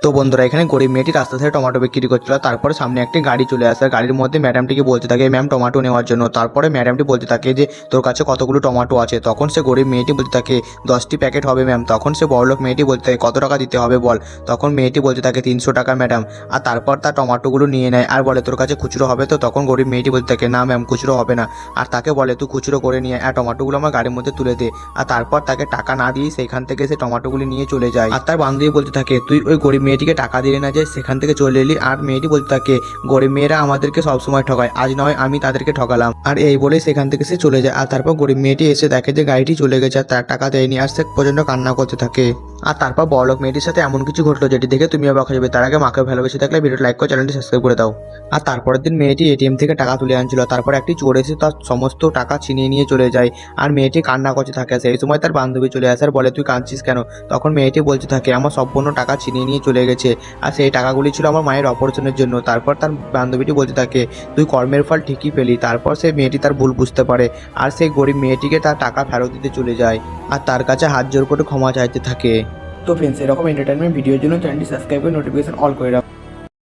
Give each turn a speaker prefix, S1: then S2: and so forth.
S1: তো বন্ধুরা এখানে গরিব মেয়েটি রাস্তা থেকে টমেটো বিক্রি করছিল। তারপরে সামনে একটি গাড়ি চলে আসে, গাড়ির মধ্যে ম্যাডামটিকে বলতে থাকে ম্যাম টমেটো নেওয়ার জন্য। তারপরে ম্যাডামটি বলতে থাকে যে তোর কাছে কতগুলো টমেটো আছে। তখন সে গরিব মেয়েটি বলতে থাকে 10টি প্যাকেট হবে ম্যাম। তখন সে বড়লোক মেয়েটি বলতে থাকে কত টাকা দিতে হবে বল। তখন মেয়েটি বলতে থাকে 300 টাকা ম্যাডাম। আর তারপর তার টমেটোগুলো নিয়ে নেয় আর বলে তোর কাছে খুচরো হবে তো। তখন গরিব মেয়েটি বলতে থাকে না ম্যাম খুচরো হবে না। আর তাকে বলে তুই খুচরো করে নিয়ে আর টমেটোগুলো আমার গাড়ির মধ্যে তুলে দে। আর তারপর তাকে টাকা না দিয়ে সেইখান থেকে সে টমেটোগুলি নিয়ে চলে যায়। আর তার বান্ধবী বলতে থাকে তুই ওই গরিব মেয়েটিকে টাকা দিলে না যে সেখান থেকে চলে এলি। আর মেয়েটি বলতে থাকে গরিব মেয়েরা আমাদেরকে সবসময় ঠকায়, আজ নয় আমি তাদেরকে ঠকালাম। আর এই বলেই সেখান থেকে সে চলে যায়। আর তারপর গরিব মেয়েটি এসে দেখে যে গাড়িটি চলে গেছে আর তার টাকা দেয়নি। আর সে পর্যন্ত কান্না করতে থাকে। আর তারপর বড়লোক মেয়েটির সাথে এমন কিছু ঘটলো যেটি দেখে তুমি অবাক হয়ে যাবে। তার আগে মাকে ভালোবেসে থাকলে ভিডিওটা লাইক করে চ্যানেলটি সাবস্ক্রাইব করে দাও। আর তারপরের দিন মেয়েটি এটিএম থেকে টাকা তুলে আনছিল। তারপর একটি চোর এসে তার সমস্ত টাকা ছিনিয়ে নিয়ে চলে যায়। আর মেয়েটি কান্না করতে থাকে। সেই সময় তার বান্ধবী চলে আসে আর বলে তুই কাঁদছিস কেন। তখন মেয়েটি বলতে থাকে আমার সম্পূর্ণ টাকা ছিনিয়ে নিয়ে চলে গেছে আর সেই টাকাগুলি ছিল আমার মায়ের অপারেশনের জন্য। তারপর তার বান্ধবীটি বলতে থাকে তুই কর্মের ফল ঠিকই পেলি। তারপর সেই মেয়েটি তার ভুল বুঝতে পারে আর সেই গরিব মেয়েটিকে তার টাকা ফেরত দিতে চলে যায় আর তার কাছে হাত জোর করে ক্ষমা চাইতে থাকে। তো ফ্রেন্ডস এরকম এন্টারটেনমেন্ট ভিডিওর জন্য চ্যানেলটি সাবস্ক্রাইব করে নোটিফিকেশন অল করে রাখো।